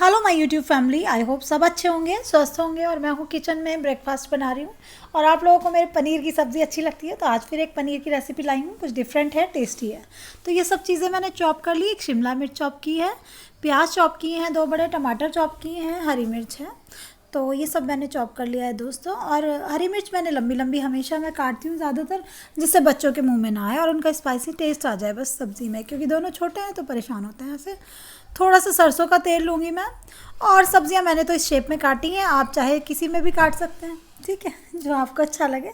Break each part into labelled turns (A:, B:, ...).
A: Hello my YouTube family, I hope सब अच्छे होंगे, स्वस्थ होंगे। और मैं हूँ किचन में ब्रेकफास्ट बना रही हूँ। और आप लोगों को मेरे पनीर की सब्ज़ी अच्छी लगती है तो आज फिर एक पनीर की रेसिपी लाई हूँ। कुछ डिफरेंट है, टेस्टी है। तो ये सब चीज़ें मैंने चॉप कर ली। एक शिमला मिर्च चॉप की है, प्याज चॉप किए हैं, 2 बड़े टमाटर चॉप किए हैं, हरी मिर्च है। तो ये सब मैंने चॉप कर लिया है दोस्तों। और हरी मिर्च मैंने लंबी लंबी हमेशा मैं काटती हूँ ज़्यादातर, जिससे बच्चों के मुंह में ना आए और उनका स्पाइसी टेस्ट आ जाए बस सब्ज़ी में, क्योंकि दोनों छोटे हैं तो परेशान होते हैं ऐसे। थोड़ा सा सरसों का तेल लूँगी मैं। और सब्जियां मैंने तो इस शेप में काटी हैं, आप चाहे किसी में भी काट सकते हैं, ठीक है, जो आपको अच्छा लगे।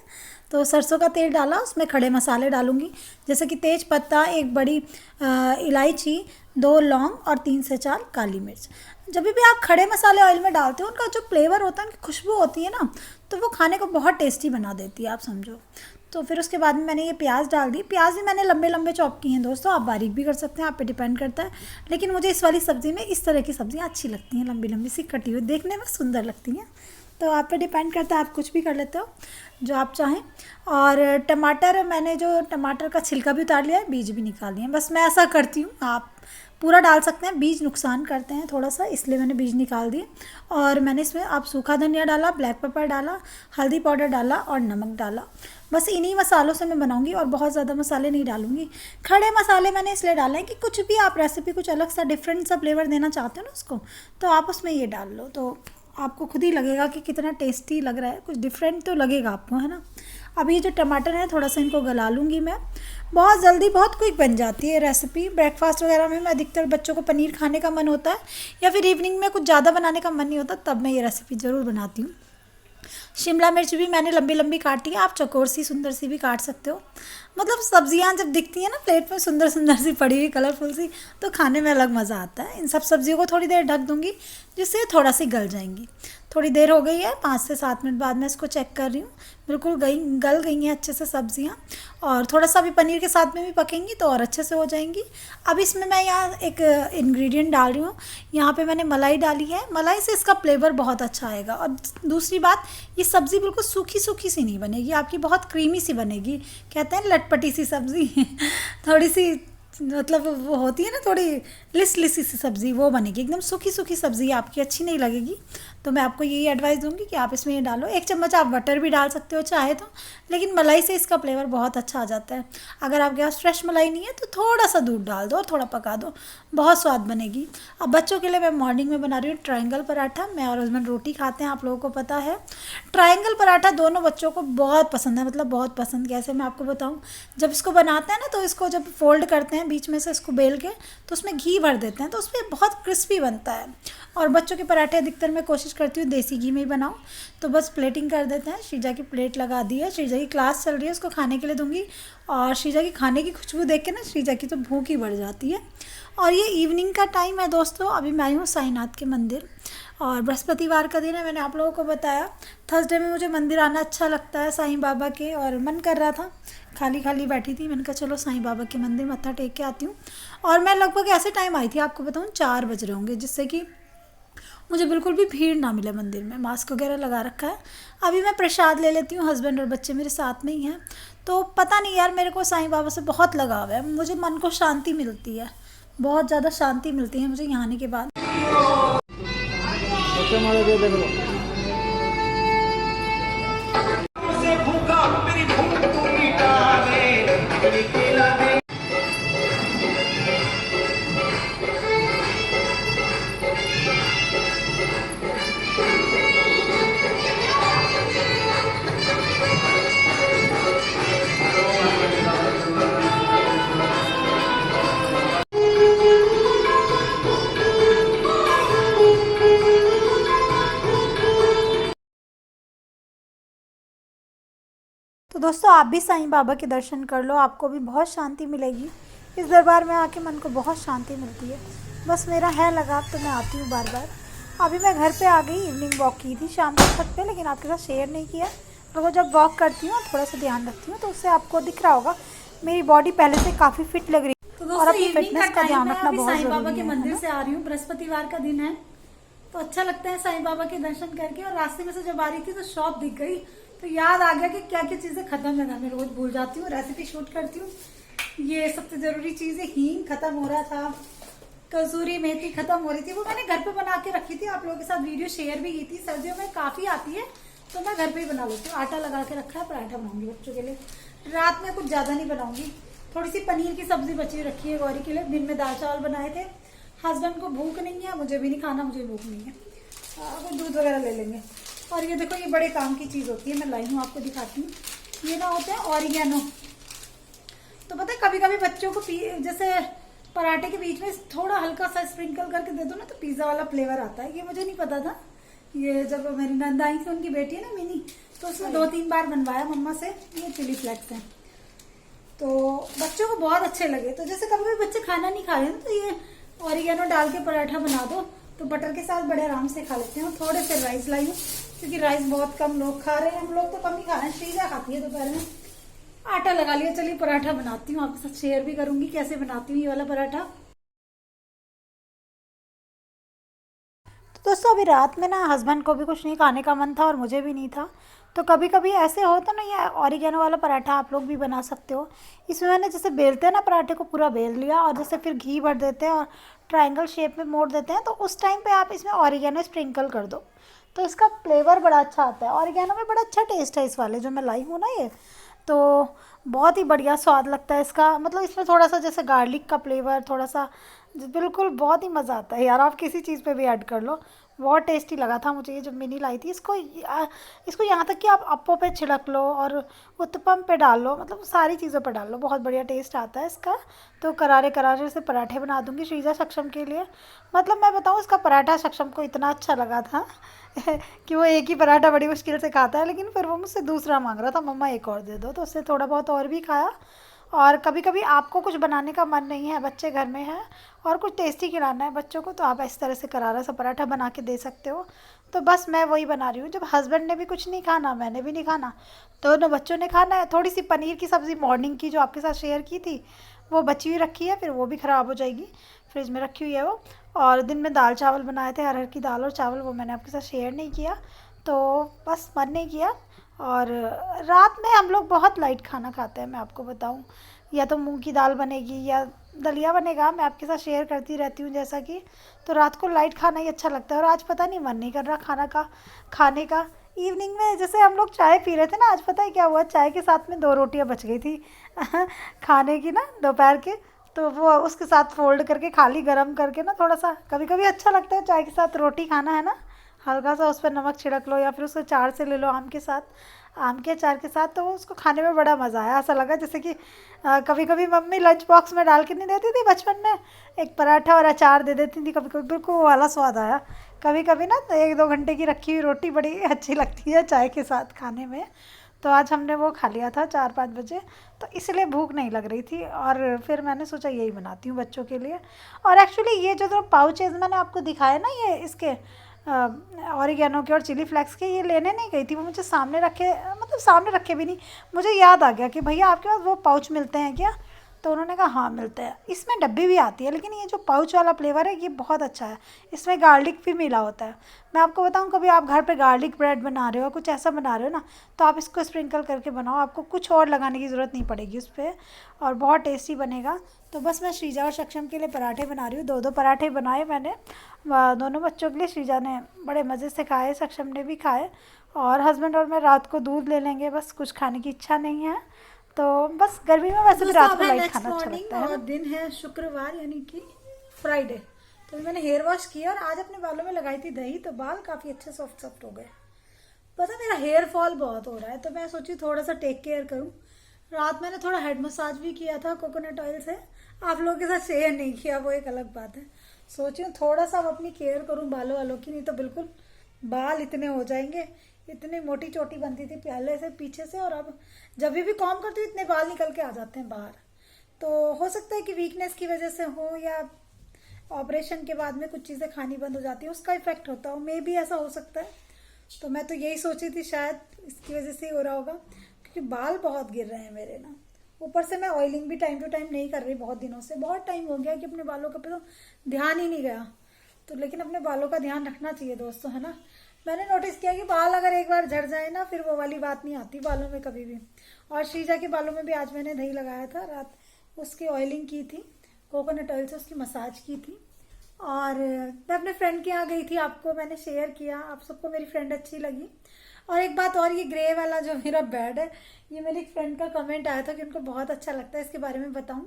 A: तो सरसों का तेल डाला, उसमें खड़े मसाले डालूंगी, जैसे कि तेज पत्ता, एक बड़ी इलायची, 2 लौंग और 3 से 4 काली मिर्च। जब भी आप खड़े मसाले ऑयल में डालते हो, उनका जो फ्लेवर होता है, उनकी खुशबू होती है ना, तो वो खाने को बहुत टेस्टी बना देती है, आप समझो। तो फिर उसके बाद में मैंने ये प्याज डाल दी। प्याज भी मैंने लंबे लंबे चॉप किए हैं दोस्तों, आप बारीक भी कर सकते हैं, आप पे डिपेंड करता है। लेकिन मुझे इस वाली सब्ज़ी में इस तरह की सब्जियां अच्छी लगती हैं, लंबी लंबी सी कटी हुई, देखने में सुंदर लगती हैं। तो आप पे डिपेंड करता है, आप कुछ भी कर लेते हो जो आप चाहें। और टमाटर, मैंने जो टमाटर का छिलका भी उतार लिया है, बीज भी निकाल लिए हैं। बस मैं ऐसा करती हूँ, आप पूरा डाल सकते हैं, बीज नुकसान करते हैं थोड़ा सा, इसलिए मैंने बीज निकाल दिए। और मैंने इसमें आप सूखा धनिया डाला, ब्लैक पेपर डाला, हल्दी पाउडर डाला और नमक डाला। बस इन्हीं मसालों से मैं बनाऊंगी और बहुत ज़्यादा मसाले नहीं डालूंगी। खड़े मसाले मैंने इसलिए डाले हैं कि कुछ भी आप रेसिपी कुछ अलग सा डिफरेंट सा फ्लेवर देना चाहते हो ना उसको, तो आप उसमें ये डाल लो, तो आपको खुद ही लगेगा कि कितना टेस्टी लग रहा है। कुछ डिफरेंट तो लगेगा आपको, है ना। अभी ये जो टमाटर है, थोड़ा सा इनको गला लूँगी मैं। बहुत जल्दी, बहुत क्विक बन जाती है रेसिपी। ब्रेकफास्ट वगैरह में मैं अधिकतर बच्चों को पनीर खाने का मन होता है, या फिर इवनिंग में कुछ ज़्यादा बनाने का मन नहीं होता, तब मैं ये रेसिपी ज़रूर बनाती हूँ। शिमला मिर्च भी मैंने लंबी लंबी काटी है, आप चौकोर सी सुंदर सी भी काट सकते हो। मतलब सब्जियां जब दिखती हैं ना प्लेट में सुंदर सुंदर सी पड़ी हुई, कलरफुल सी, तो खाने में अलग मज़ा आता है। इन सब सब्जियों को थोड़ी देर ढक दूंगी, जिससे थोड़ा सी गल जाएंगी। थोड़ी देर हो गई है, 5 से 7 मिनट बाद मैं इसको चेक कर रही हूँ। बिल्कुल गल गई हैं अच्छे से सब्जियाँ। और थोड़ा सा भी पनीर के साथ में भी पकेंगी तो और अच्छे से हो जाएंगी। अब इसमें मैं यहाँ एक इंग्रेडिएंट डाल रही हूँ। यहाँ पे मैंने मलाई डाली है, मलाई से इसका फ्लेवर बहुत अच्छा आएगा। और दूसरी बात, ये सब्ज़ी बिल्कुल सूखी सूखी सी नहीं बनेगी, आपकी बहुत क्रीमी सी बनेगी। कहते हैं लटपटी सी सब्ज़ी थोड़ी सी, मतलब वो होती है ना, थोड़ी लिस लिसी सी सब्ज़ी, वो बनेगी। एकदम सूखी सूखी सब्ज़ी आपकी अच्छी नहीं लगेगी। तो मैं आपको यही एडवाइस दूंगी कि आप इसमें ये डालो। 1 चम्मच आप बटर भी डाल सकते हो चाहे तो, लेकिन मलाई से इसका फ्लेवर बहुत अच्छा आ जाता है। अगर आपके पास फ्रेश मलाई नहीं है तो थोड़ा सा दूध डाल दो और थोड़ा पका दो, बहुत स्वाद बनेगी। अब बच्चों के लिए मैं मॉर्निंग में बना रही हूँ ट्रायंगल पराठा। मैं और हस्बैंड रोटी खाते हैं, आप लोगों को पता है। ट्रायंगल पराठा दोनों बच्चों को बहुत पसंद है, मतलब बहुत पसंद। कैसे मैं आपको बताऊँ, जब इसको बनाते हैं ना, तो इसको जब फोल्ड करते हैं बीच में से, इसको बेल के, तो उसमें घी भर देते हैं, तो उसमें बहुत क्रिस्पी बनता है। और बच्चों के पराठे अधिकतर मैं कोशिश करती हूँ देसी घी में ही बनाऊँ। तो बस प्लेटिंग कर देते हैं। श्रीजा की प्लेट लगा दी है, श्रीजा की क्लास चल रही है, उसको खाने के लिए दूंगी। और श्रीजा की खाने की खुशबू देख के ना, श्रीजा की तो भूख ही बढ़ जाती है। और ये इवनिंग का टाइम है दोस्तों, अभी मैं आई हूँ साईनाथ के मंदिर, और बृहस्पतिवार का दिन है, मैंने आप लोगों को बताया। थर्सडे में मुझे मंदिर आना अच्छा लगता है, साईं बाबा के, और मन कर रहा था, खाली खाली बैठी थी, मैंने कहा चलो साईं बाबा के मंदिर मत्था टेक के आती हूँ। और मैं लगभग ऐसे टाइम आई थी, आपको बताऊँ 4 बज रहे होंगे, जिससे कि मुझे बिल्कुल भी भीड़ ना मिले मंदिर में। मास्क वगैरह लगा रखा है। अभी मैं प्रसाद ले लेती हूँ, हस्बैंड और बच्चे मेरे साथ में ही हैं। तो पता नहीं यार, मेरे को साईं बाबा से बहुत लगाव है, मुझे मन को शांति मिलती है, बहुत ज़्यादा शांति मिलती है मुझे यहाँ आने के बाद। तो दोस्तों, आप भी साईं बाबा के दर्शन कर लो, आपको भी बहुत शांति मिलेगी। इस दरबार में आके मन को बहुत शांति मिलती है। बस मेरा है लगाव, तो मैं आती हूँ बार बार। अभी मैं घर पे आ गई, इवनिंग वॉक की थी शाम को छत पे, लेकिन आपके साथ शेयर नहीं किया। तो जब वॉक करती हूँ थोड़ा सा ध्यान रखती हूँ, तो उससे आपको दिख रहा होगा मेरी बॉडी पहले से काफ़ी फिट लग रही है। और अपनी फिटनेस का ध्यान रखना बहुत जरूरी है। साईं बाबा के मंदिर से आ रही हूँ, बृहस्पतिवार का दिन है, तो अच्छा लगता है साईं बाबा के दर्शन करके। और रास्ते में से जब आ रही थी तो शॉप दिख गई, तो याद आ गया कि क्या क्या चीजें खत्म है घर में, रोज भूल जाती हूँ। रेसिपी शूट करती हूँ, ये सबसे जरूरी चीज है, हींग खत्म हो रहा था, कसूरी मेथी खत्म हो रही थी, वो मैंने घर पे बना के रखी थी, आप लोगों के साथ वीडियो शेयर भी की थी। सर्दियों में काफी आती है तो मैं घर पे ही बना लेती हूँ। आटा लगा के रखा है, पराठा बनाऊंगी बच्चों के लिए। रात में कुछ ज्यादा नहीं बनाऊंगी, थोड़ी सी पनीर की सब्जी बची रखी है गौरी के लिए। दिन में दाल चावल बनाए थे, हस्बैंड को भूख नहीं है, मुझे भी नहीं खाना, मुझे भूख नहीं है, कुछ दूध वगैरह ले लेंगे। और ये देखो, ये बड़े काम की चीज होती है, मैं लाई हूँ, आपको दिखाती हूँ। ये ना होते हैं ऑरिगेनो। तो पता है कभी कभी बच्चों को जैसे पराठे के बीच में थोड़ा हल्का सा स्प्रिंकल करके दे दो ना, तो पिज्जा वाला फ्लेवर आता है। ये मुझे नहीं पता था, ये जब मेरी नंद आई थी, उनकी बेटी है ना मिनी, तो उसने 2-3 बार बनवाया मम्मा से। ये चिली फ्लेक्स है, तो बच्चों को बहुत अच्छे लगे। तो जैसे कभी कभी बच्चे खाना नहीं खा रहे हैं, तो ये ऑरिगेनो डाल के पराठा बना दो, तो बटर के साथ बड़े आराम से खा लेते हैं। थोड़े से राइस लाई हूँ, क्योंकि राइस बहुत कम लोग खा रहे हैं, हम लोग तो कम ही खा रहे हैं। श्रीजा खाती है दोपहर में। आटा लगा लिया, चलिए पराठा बनाती हूँ, आपके साथ शेयर भी करूंगी कैसे बनाती हूँ ये वाला पराठा। तो दोस्तों, अभी रात में ना हस्बैंड को भी कुछ नहीं खाने का मन था और मुझे भी नहीं था। तो कभी कभी ऐसे होता ना, ये ऑरिगेनो वाला पराठा आप लोग भी बना सकते हो। इसमें मैंने जैसे बेलते हैं ना, पराठे को पूरा बेल लिया और जैसे फिर घी भर देते हैं और ट्रायंगल शेप में मोड़ देते हैं, तो उस टाइम पे आप इसमें ऑरिगेनो स्प्रिंकल कर दो, तो इसका फ्लेवर बड़ा अच्छा आता है। ऑरिगेनो में बड़ा अच्छा टेस्ट है इस वाले जो मैं लाई हूँ ना, ये तो बहुत ही बढ़िया स्वाद लगता है इसका। मतलब इसमें थोड़ा सा जैसे गार्लिक का फ्लेवर, थोड़ा सा बिल्कुल बहुत ही मज़ा आता है यार। आप किसी चीज़ पे भी ऐड कर लो, बहुत टेस्टी लगा था मुझे ये जब मिनी लाई थी। इसको यहाँ तक कि आप अप्पो पे छिड़क लो और उत्तपम पे डाल लो, मतलब सारी चीज़ों पे डाल लो, बहुत बढ़िया टेस्ट आता है इसका। तो करारे करारे से पराठे बना दूंगी श्रीजा सक्षम के लिए। मतलब मैं बताऊँ, इसका पराठा सक्षम को इतना अच्छा लगा था कि वो एक ही पराठा बड़ी मुश्किल से खाता है, लेकिन फिर वो मुझसे दूसरा मांग रहा था, मम्मा एक और दे दो, तो उससे थोड़ा बहुत और भी खाया। और कभी कभी आपको कुछ बनाने का मन नहीं है, बच्चे घर में हैं और कुछ टेस्टी खिलाना है बच्चों को, तो आप इस तरह से करारा सा पराठा बना के दे सकते हो। तो बस मैं वही बना रही हूँ। जब हस्बैंड ने भी कुछ नहीं खाना, मैंने भी नहीं खाना, दोनों बच्चों ने खाना है। थोड़ी सी पनीर की सब्ज़ी मॉर्निंग की जो आपके साथ शेयर की थी, वो बची हुई रखी है, फिर वो भी ख़राब हो जाएगी, फ्रिज में रखी हुई है वो। और दिन में दाल चावल बनाए थे, अरहर की दाल और चावल, वो मैंने आपके साथ शेयर नहीं किया, तो बस मन नहीं किया। और रात में हम लोग बहुत लाइट खाना खाते हैं, मैं आपको बताऊं, या तो मूंग की दाल बनेगी या दलिया बनेगा, मैं आपके साथ शेयर करती रहती हूँ जैसा कि। तो रात को लाइट खाना ही अच्छा लगता है। और आज पता नहीं मन नहीं कर रहा खाने का। इवनिंग में जैसे हम लोग चाय पी रहे थे ना, आज पता है क्या हुआ, चाय के साथ में 2 रोटियां बच गई थी खाने की ना, दोपहर के। तो वो उसके साथ फोल्ड करके खा ली, गरम करके ना, थोड़ा सा कभी कभी अच्छा लगता है चाय के साथ रोटी खाना, है ना। हल्का सा उस पर नमक छिड़क लो या फिर उसको अचार से ले लो, आम के साथ, आम के अचार के साथ, तो उसको खाने में बड़ा मज़ा आया। ऐसा लगा जैसे कि कभी कभी मम्मी लंच बॉक्स में डाल के नहीं देती थी बचपन में, एक पराठा और अचार दे देती थी कभी कभी, बिल्कुल वो वाला स्वाद आया। कभी कभी ना 1-2 घंटे की रखी हुई रोटी बड़ी अच्छी लगती है चाय के साथ खाने में। तो आज हमने वो खा लिया था 4-5 बजे, तो इसलिए भूख नहीं लग रही थी, और फिर मैंने सोचा यही बनाती हूँ बच्चों के लिए। और एक्चुअली ये जो पाउचेज मैंने आपको दिखाए ना, ये इसके ऑरिगेनो के और चिली फ्लेक्स के, ये लेने नहीं गई थी, वो मुझे सामने रखे, मतलब सामने रखे भी नहीं, मुझे याद आ गया कि भैया आपके पास वो पाउच मिलते हैं क्या। तो उन्होंने कहा हाँ मिलते हैं, इसमें डब्बी भी आती है, लेकिन ये जो पाउच वाला फ्लेवर है ये बहुत अच्छा है, इसमें गार्लिक भी मिला होता है। मैं आपको बताऊं, कभी आप घर पे गार्लिक ब्रेड बना रहे हो, कुछ ऐसा बना रहे हो ना, तो आप इसको स्प्रिंकल करके बनाओ, आपको कुछ और लगाने की ज़रूरत नहीं पड़ेगी उस पर, और बहुत टेस्टी बनेगा। तो बस मैं श्रीजा और सक्षम के लिए पराठे बना रही हूँ, 2-2 पराठे बनाए मैंने दोनों बच्चों के लिए। श्रीजा ने बड़े मज़े से खाए, सक्षम ने भी खाए, और हस्बैंड और मैं रात को दूध ले लेंगे, बस कुछ खाने की इच्छा नहीं है। तो बस गर्मी में वैसे भी रात को लाइट खाना अच्छा लगता है। और दिन है शुक्रवार, यानी कि फ्राइडे। तो मैंने हेयर वॉश किया और आज अपने बालों में लगाई थी दही, तो बाल काफ़ी अच्छे सॉफ्ट सॉफ्ट हो गए। पता मेरा हेयर फॉल बहुत हो रहा है, तो मैं सोची थोड़ा सा टेक केयर करूं। रात मैंने थोड़ा हेड मसाज भी किया था कोकोनट ऑयल से, आप लोगों के साथ शेयर नहीं किया, वो एक अलग बात है। सोची हूँ थोड़ा सा अब अपनी केयर करूं बालों वालों की, नहीं तो बिल्कुल बाल इतने हो जाएंगे। इतनी मोटी चोटी बनती थी पहले से पीछे से, और अब जब भी कॉम करती हूँ इतने बाल निकल के आ जाते हैं बाहर। तो हो सकता है कि वीकनेस की वजह से हो, या ऑपरेशन के बाद में कुछ चीज़ें खानी बंद हो जाती है, उसका इफेक्ट होता हो, मे भी ऐसा हो सकता है। तो मैं तो यही सोची थी शायद इसकी वजह से ही हो रहा होगा, क्योंकि बाल बहुत गिर रहे हैं मेरे ना। ऊपर से मैं ऑयलिंग भी टाइम टू टाइम नहीं कर रही बहुत दिनों से, बहुत टाइम हो गया कि अपने बालों का पे तो ध्यान ही नहीं गया। तो लेकिन अपने बालों का ध्यान रखना चाहिए दोस्तों, है ना। मैंने नोटिस किया कि बाल अगर एक बार झड़ जाए ना, फिर वो वाली बात नहीं आती बालों में कभी भी। और श्रीजा के बालों में भी आज मैंने दही लगाया था, रात उसकी ऑयलिंग की थी, कोकोनट ऑयल से उसकी मसाज की थी, और मैं अपने फ्रेंड के यहाँ गई थी, आपको मैंने शेयर किया, आप सबको मेरी फ्रेंड अच्छी लगी। और एक बात और, ये ग्रे वाला जो मेरा बेड है, ये मेरी एक फ्रेंड का कमेंट आया था कि उनको बहुत अच्छा लगता है, इसके बारे में बताऊं।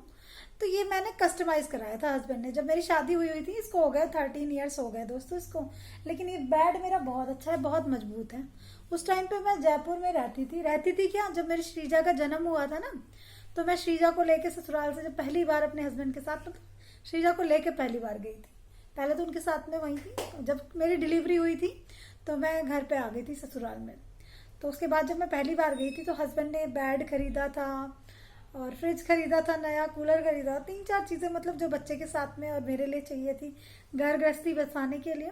A: तो ये मैंने कस्टमाइज कराया था हस्बैंड ने, जब मेरी शादी हुई थी, इसको हो गया 13 ईयर्स हो गए दोस्तों इसको। लेकिन ये बेड मेरा बहुत अच्छा है, बहुत मजबूत है। उस टाइम पे मैं जयपुर में रहती थी क्या, जब मेरी श्रीजा का जन्म हुआ था ना, तो मैं श्रीजा को लेके ससुराल से जब पहली बार अपने हस्बैंड के साथ, तो श्रीजा को लेके पहली बार गई थी। पहले तो उनके साथ में वहीं थी, जब मेरी डिलीवरी हुई थी तो मैं घर पे आ गई थी ससुराल में। तो उसके बाद जब मैं पहली बार गई थी तो हस्बैंड ने बेड खरीदा था और फ्रिज खरीदा था, नया कूलर खरीदा, 3-4 चीज़ें मतलब जो बच्चे के साथ में और मेरे लिए चाहिए थी घर गृहस्थी बसाने के लिए,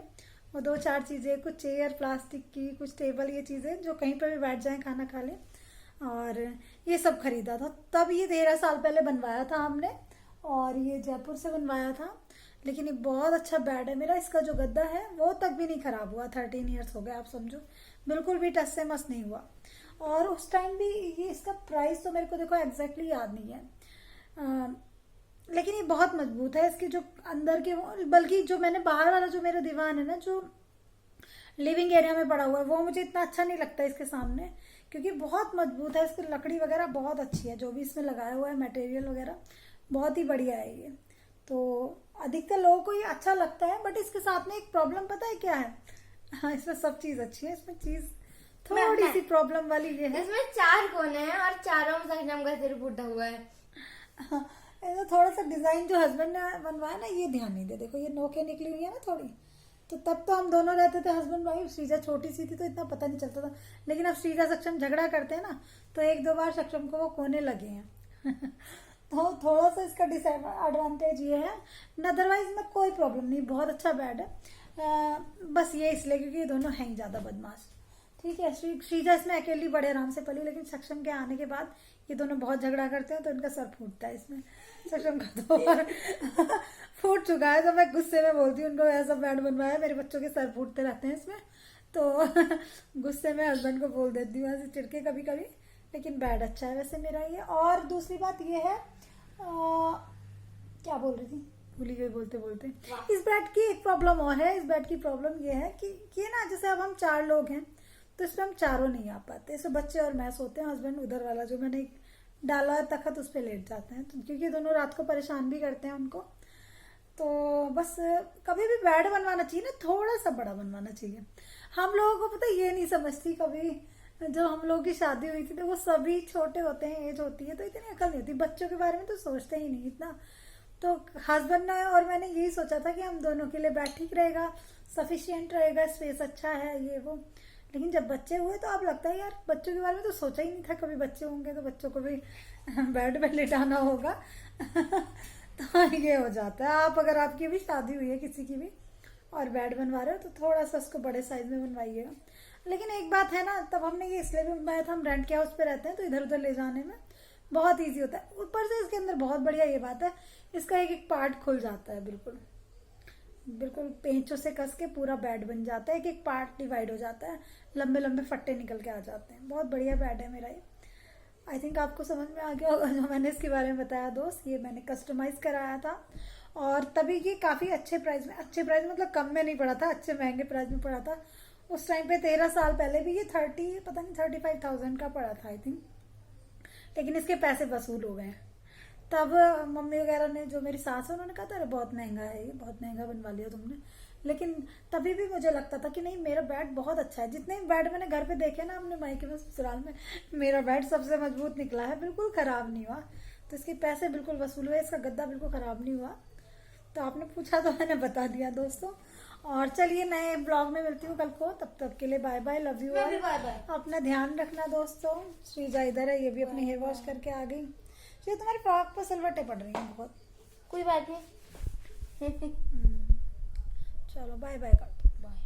A: वो 2-4 चीज़ें, कुछ चेयर प्लास्टिक की, कुछ टेबल, ये चीज़ें जो कहीं पर भी बैठ जाएं खाना खा लें, और ये सब खरीदा था। तब ये 13 साल पहले बनवाया था हमने, और ये जयपुर से बनवाया था। लेकिन ये बहुत अच्छा बेड है मेरा, इसका जो गद्दा है वो तक भी नहीं खराब हुआ, 13 ईयर्स हो गए आप समझो, बिल्कुल भी टस से मस नहीं हुआ। और उस टाइम भी ये, इसका प्राइस तो मेरे को देखो एग्जैक्टली याद नहीं है, लेकिन ये बहुत मजबूत है। इसके जो अंदर के, बल्कि जो मैंने बाहर वाला जो मेरा दीवान है ना, जो लिविंग एरिया में पड़ा हुआ है, वो मुझे इतना अच्छा नहीं लगता इसके सामने, क्योंकि बहुत मजबूत है। इसकी लकड़ी वगैरह बहुत अच्छी है, जो भी इसमें लगाया हुआ है मटेरियल वगैरह बहुत ही बढ़िया है ये। तो अधिकतर लोगों को ये अच्छा लगता है, बट इसके साथ में एक प्रॉब्लम पता है क्या है? हाँ, इसमें सब चीज अच्छी है, इसमें चीज थोड़ी सी प्रॉब्लम वाली ये है,
B: इसमें 4 कोने हैं और चारों में सक्षम का सिर फूटा हुआ है।
A: हाँ, ऐसा थोड़ा सा डिजाइन जो हस्बैंड ने बनवाया ना, ये ध्यान नहीं दे, देखो ये नोकें निकली हुई है ना थोड़ी। तो तब तो हम दोनों रहते थे हस्बैंड वाइफ, श्रीजा छोटी सी थी तो इतना पता नहीं चलता था, लेकिन अब श्रीजा सक्षम झगड़ा करते हैं ना, तो 1-2 बार सक्षम को वो कोने लगे हैं तो थोड़ा सा इसका डिसएडवांटेज ये है, अदरवाइज में कोई प्रॉब्लम नहीं, बहुत अच्छा बेड है। बस ये इसलिए क्योंकि ये दोनों हैं ज्यादा बदमाश, ठीक है। श्रीजा इसमें अकेली बड़े आराम से पली, लेकिन सक्षम के आने के बाद ये दोनों बहुत झगड़ा करते हैं, तो इनका सर फूटता है इसमें। सक्षम का तो और फूट चुका है, तो मैं गुस्से में बोलती हूँ उनको, ऐसा बेड बनवाया, मेरे बच्चों के सर फूटते रहते हैं इसमें, तो गुस्से में हस्बैंड को बोल देती हूँ ऐसे चिढ़के कभी कभी। लेकिन बेड अच्छा है वैसे मेरा ये। और दूसरी बात ये है, क्या बोल रही थी, भूल गई बोलते बोलते। इस बेड की एक प्रॉब्लम और है, इस बेड की प्रॉब्लम ये है कि ये ना, जैसे अब हम 4 लोग हैं तो इसमें हम चारों नहीं आ पाते, इसमें बच्चे और मैं सोते हैं, हस्बैंड उधर वाला जो मैंने डाला है तखत उस पर लेट जाते हैं, तो क्योंकि दोनों रात को परेशान भी करते हैं उनको। तो बस कभी भी बेड बनवाना चाहिए ना, थोड़ा सा बड़ा बनवाना चाहिए। हम लोगों को पता ये नहीं समझती, कभी जब हम लोगों की शादी हुई थी तो वो सभी छोटे होते हैं, एज होती है, तो इतनी अकल नहीं होती, बच्चों के बारे में तो सोचते ही नहीं इतना। तो हस्बैंड ने और मैंने यही सोचा था कि हम दोनों के लिए बेड ठीक रहेगा, सफिशियंट रहेगा, स्पेस अच्छा है, ये वो। लेकिन जब बच्चे हुए तो अब लगता है यार, बच्चों के बारे में तो सोचा ही नहीं था, कभी बच्चे होंगे तो बच्चों को भी बेड पे लेटाना होगा तो ये हो जाता है। आप अगर आपकी भी शादी हुई है किसी की भी और बेड बनवा रहे हो तो थोड़ा सा उसको बड़े साइज में बनवाइएगा। लेकिन एक बात है ना, तब हमने ये इसलिए भी बनवाया था, हम रेंट के हाउस पे रहते हैं तो इधर उधर ले जाने में बहुत ईजी होता है। ऊपर से इसके अंदर बहुत बढ़िया ये बात है, इसका एक एक पार्ट खुल जाता है, बिल्कुल बिल्कुल पेंचों से कस के पूरा बेड बन जाता है, एक एक पार्ट डिवाइड हो जाता है, लंबे लंबे फट्टे निकल के आ जाते हैं। बहुत बढ़िया बेड है मेरा ये। आई थिंक आपको समझ में आ गया होगा जो मैंने इसके बारे में बताया दोस्त, ये मैंने कस्टमाइज कराया था, और तभी ये काफ़ी अच्छे प्राइस में, अच्छे प्राइस मतलब कम में नहीं पड़ा था, अच्छे महंगे प्राइस में पड़ा था। उस टाइम पे 13 साल पहले भी ये 30, पता नहीं 35,000 का पड़ा था आई थिंक, लेकिन इसके पैसे वसूल हो गए हैं। तब मम्मी वगैरह ने, जो मेरी सास है, उन्होंने कहा था बहुत महंगा है ये, बहुत महंगा बनवा लिया तुमने। लेकिन तभी भी मुझे लगता था कि नहीं, मेरा बेड बहुत अच्छा है। जितने बेड मैंने घर पे देखे ना अपने मायके में, ससुराल में, मेरा बेड सबसे मजबूत निकला है, बिल्कुल खराब नहीं हुआ। तो इसके पैसे बिल्कुल वसूल हुए, इसका गद्दा बिल्कुल खराब नहीं हुआ। तो आपने पूछा तो मैंने बता दिया दोस्तों। और चलिए नए ब्लॉग में मिलती हूँ कल को, तब तक के लिए bye bye, love you all, अपना ध्यान रखना दोस्तों। श्रीजा इधर है, ये भी अपनी हेयर वॉश करके आ गई। ये तुम्हारी फ्रॉक पर सलवटें पड़ रही हैं बहुत,
B: कोई बात नहीं
A: चलो बाय बाय कर दो, बाय।